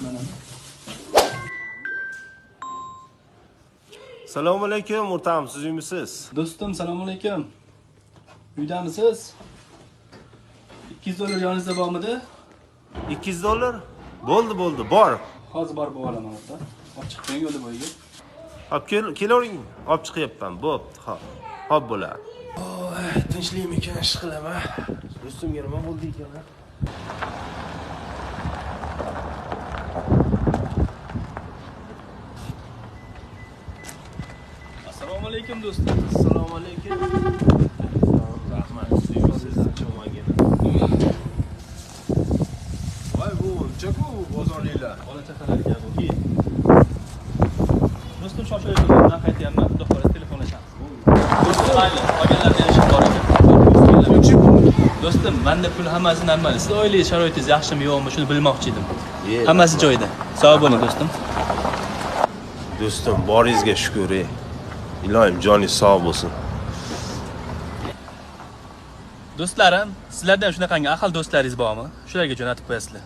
Mana. Assalomu alaykum, o'rtog'im, siz uymisiz? Do'stim, salom alaykum. Uydamisiz? $200 yoningizda bormidi? $200? Bo'ldi, bor. Hozir borib olaman o'rta. Olib chiqing yo'li bo'yiga. Hop, kelavering. Olib chiqyapman. Bo'pti, hop. Hop bo'ladi. Oy, tinchlikmi ekan, ish qilaman. Do'stimga nima bo'ldi ekan? Assalomu alaykum do'stim. Assalomu alaykum. Rahmat, siz chomagina. Voy, bu chaku bozorliklar. Bola chaqalarga bu. Do'stim shoshilayapman. Men qaytyapman. Xudo xohlasa telefonlashamiz. Do'stim, mayli. Qolganlarga ishim bor ekan. Do'stim, menda pul hammasi normal. Siz oilangiz sharoitingiz yaxshimi, yo'qmi, shuni bilmoqchi edim. Hammasi joyida. Sog' bo'ling do'stim. Do'stim, boringizga shukr. Iloyim joningiz sog' bo'lsin. Do'stlarim, sizlarda ham shunaqangi ahil do'stlaringiz bormi? Shularga jo'natib qo'yasizlar.